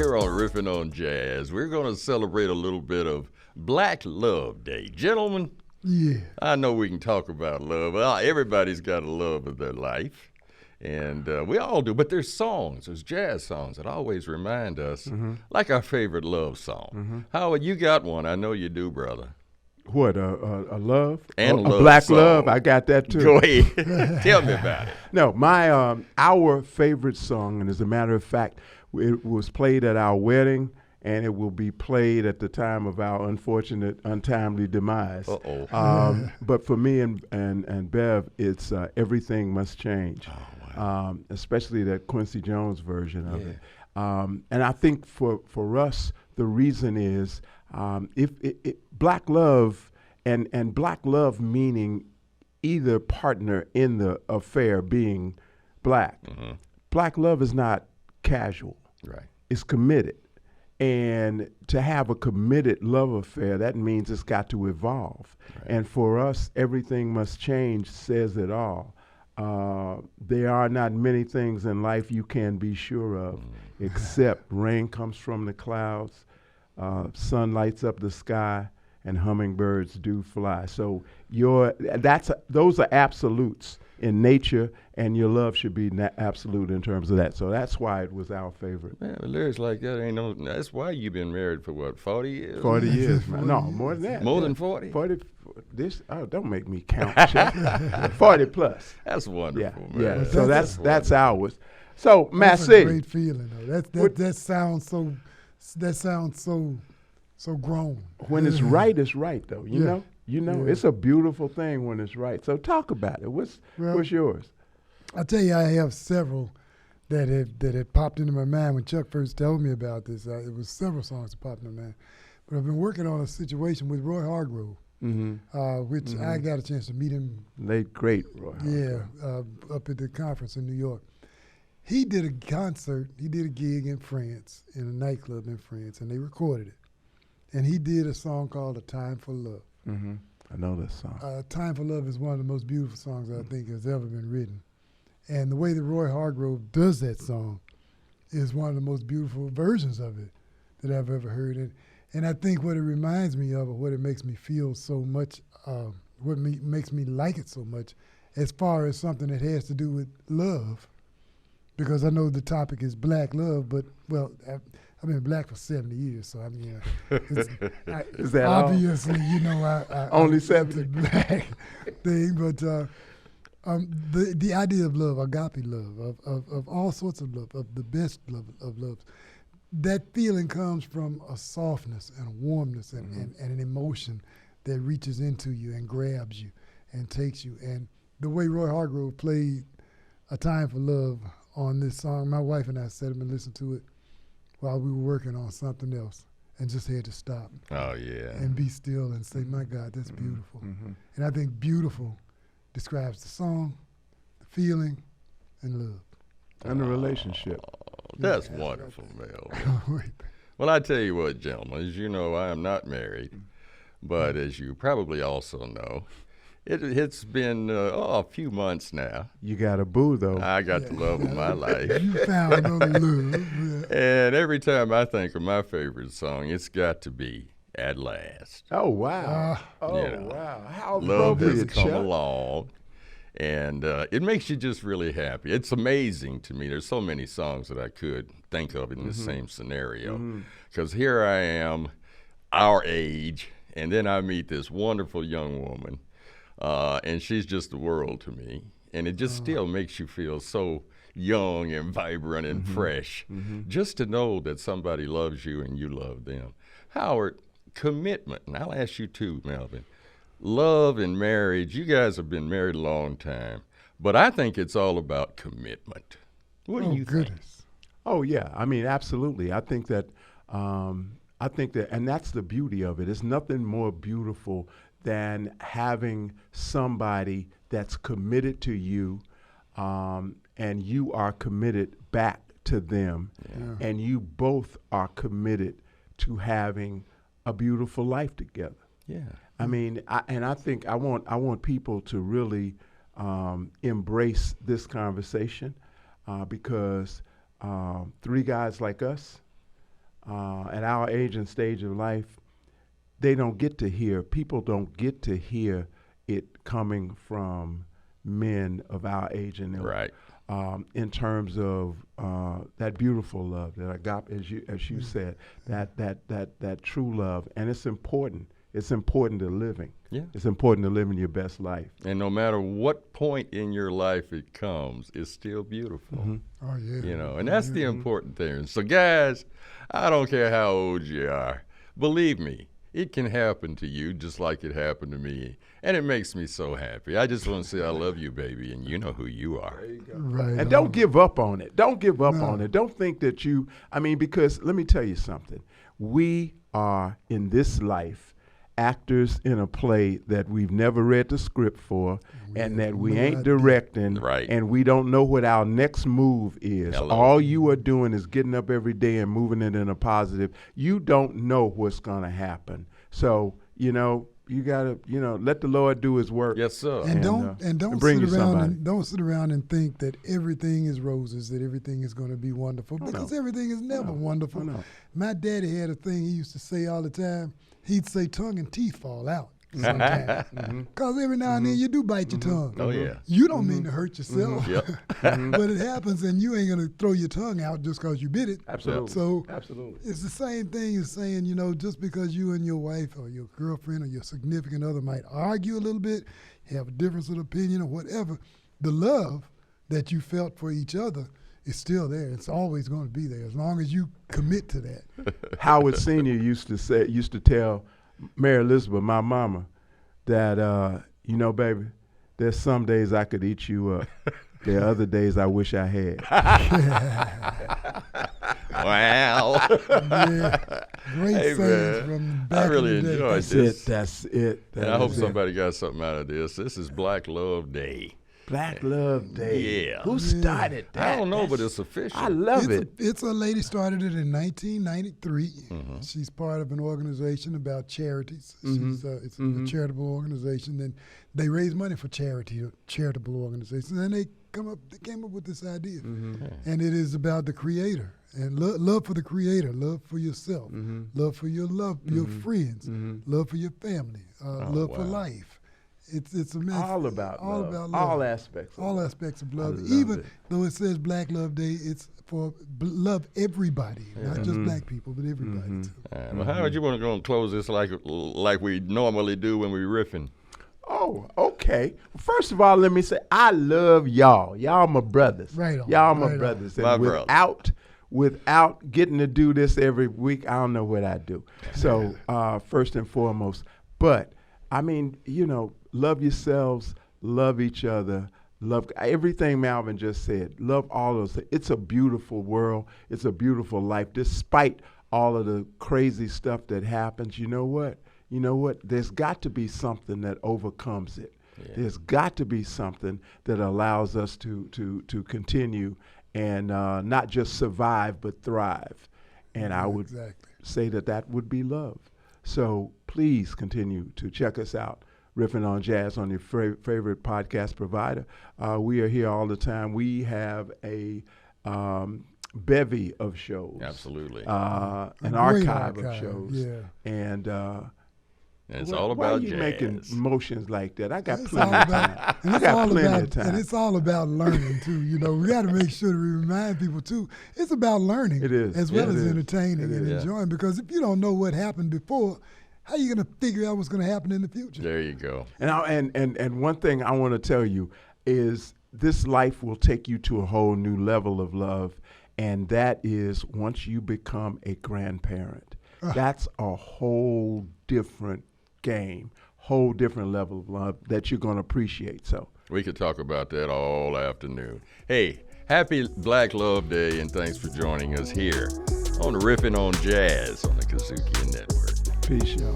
here on Riffin on Jazz. We're going to celebrate a little bit of Black Love Day. Gentlemen, Yeah. I know we can talk about love. Well, everybody's got a love of their life, and we all do. But there's songs, there's jazz songs that always remind us, like our favorite love song. Howard, you got one. I know you do, brother. What, a love? And a love black song. love? I got that too. Go ahead. Tell me about it. No, our favorite song, and as a matter of fact, it was played at our wedding, and it will be played at the time of our unfortunate, untimely demise. But for me and Bev, it's Everything Must Change, especially that Quincy Jones version of it. And I think for us, the reason is if black love, and black love meaning either partner in the affair being black. Black love is not casual. Right. It's committed. And to have a committed love affair, that means it's got to evolve. Right. And for us, Everything Must Change says it all. There are not many things in life you can be sure of, except rain comes from the clouds, sun lights up the sky, and hummingbirds do fly. So those are absolutes in nature, and your love should be absolute in terms of that. So that's why it was our favorite. Man, but lyrics like that ain't no. That's why you've been married for what, 40 years? 40 years. No, more than that. More than 40? 40. Don't make me count. 40 plus. That's wonderful, man. Yeah. So that's ours. So That's Massey. a great feeling, though. That sounds so. That sounds so grown. When it's right, it's right, though. You know. Yeah. It's a beautiful thing when it's right. So talk about it. What's yours? I tell you, I have several that have popped into my mind when Chuck first told me about this. It was several songs that popped in my mind. But I've been working on a situation with Roy Hargrove, which I got a chance to meet him. Late great Roy Hargrove. Yeah, up at the conference in New York. He did a concert. He did a gig in France, in a nightclub in France, and they recorded it. And he did a song called "A Time for Love." I know this song. "Time for Love" is one of the most beautiful songs I think has ever been written. And the way that Roy Hargrove does that song is one of the most beautiful versions of it that I've ever heard. And I think what it reminds me of, or what it makes me feel so much, makes me like it so much, as far as something that has to do with love, because I know the topic is black love, but, well, I've been black for 70 years, so I mean, is that obviously, I only 70 black thing, but the idea of love, agape love, of all sorts of love, of the best love of love, that feeling comes from a softness and a warmness and an emotion that reaches into you and grabs you and takes you. And the way Roy Hargrove played "A Time for Love" on this song, my wife and I sat up and listened to it while we were working on something else, and just had to stop. Oh, yeah. And be still and say, my God, that's beautiful. And I think beautiful describes the song, the feeling, and love. And the relationship. That's wonderful, Mel. Well, I tell you what, gentlemen, as you know, I am not married, but as you probably also know, it's been a few months now. You got a boo, though. I got the love of my life. You found no love. And every time I think of my favorite song, it's got to be "At Last." Oh, wow. Wow. How love has appropriate, come Chuck. along, and it makes you just really happy. It's amazing to me. There's so many songs that I could think of in the same scenario, because here I am, our age, and then I meet this wonderful young woman, and she's just the world to me, and it just still makes you feel so young and vibrant and fresh, just to know that somebody loves you and you love them. Howard, commitment, and I'll ask you too, Malvin. Love and marriage, you guys have been married a long time, but I think it's all about commitment. What do you think? Oh, yeah. I mean, absolutely. I think that, and that's the beauty of it. It's nothing more beautiful than having somebody that's committed to you, and you are committed back to them, and you both are committed to having a beautiful life together. Yeah. I mean, I think I want people to really embrace this conversation because three guys like us, at our age and stage of life, people don't get to hear it coming from men of our age and ilk. Right. In terms of that beautiful love, that agape, as you said, that true love, and it's important. It's important to living. Yeah. It's important to living your best life. And no matter what point in your life it comes, it's still beautiful. Mm-hmm. Oh, yeah. You know, and that's the important thing. So, guys, I don't care how old you are. Believe me, it can happen to you just like it happened to me. And it makes me so happy. I just want to say I love you, baby, and you know who you are. There you go. Right. And don't give up on it. Don't give up on it. Don't think that because let me tell you something. We are in this life actors in a play that we've never read the script for, and that we ain't directing, right, and we don't know what our next move is. Hello. All you are doing is getting up every day and moving it in a positive. You don't know what's going to happen. So, you got to, let the Lord do his work. Yes, sir. And don't sit around and think that everything is roses, that everything is going to be wonderful, because everything is never wonderful. My daddy had a thing he used to say all the time. He'd say tongue and teeth fall out sometimes. Because every now and then you do bite your tongue. Oh, yeah. You don't mean to hurt yourself. Yep. But it happens, and you ain't going to throw your tongue out just because you bit it. Absolutely. So Absolutely. it's the same thing as saying, just because you and your wife or your girlfriend or your significant other might argue a little bit, have a difference of opinion or whatever, the love that you felt for each other is still there. It's always going to be there as long as you commit to that. Howard Sr. used to tell Mary Elizabeth, my mama, that baby, there's some days I could eat you up. There are other days I wish I had. Wow. Yeah. Great sayings from back I really in the day. enjoyed this. That's it. And I hope somebody got something out of this. This is Black Love Day. Black Love Day. Yeah. Who started that? I don't know, but it's official. I love it. It's a lady started it in 1993. She's part of an organization about charities. It's a charitable organization. And they raise money for charitable organizations. And they came up with this idea. And it is about the Creator. And love for the Creator, love for yourself, love for your friends, love for your family, love for life. It's amazing. All about love. All aspects. All aspects of love. Even though it says Black Love Day, it's for love everybody, not just black people, but everybody too. Well, how would you want to close this like we normally do when we're riffing? Oh, okay. First of all, let me say I love y'all. Y'all my brothers. Right on. Y'all my Right brothers. On. And without getting to do this every week, I don't know what I'd do. So first and foremost, but I mean, love yourselves, love each other, love everything Malvin just said. Love all of us. It's a beautiful world. It's a beautiful life. Despite all of the crazy stuff that happens, you know what? There's got to be something that overcomes it. Yeah. There's got to be something that allows us to continue and not just survive but thrive. And I would say that would be love. So please continue to check us out, Riffin on Jazz, on your favorite podcast provider. We are here all the time. We have a bevy of shows. Absolutely. An archive of shows. Yeah. And it's all about jazz. Why are you making motions like that? I got plenty of time. And it's all about learning, too. We got to make sure to remind people, too. It's about learning. It is. As well as entertaining and enjoying. Because if you don't know what happened before, how are you going to figure out what's going to happen in the future? There you go. And one thing I want to tell you is this life will take you to a whole new level of love, and that is once you become a grandparent. That's a whole different game, whole different level of love that you're going to appreciate. So we could talk about that all afternoon. Hey, happy Black Love Day, and thanks for joining us here on Riffin on Jazz on the KUDZUKIAN Network. Peace, y'all.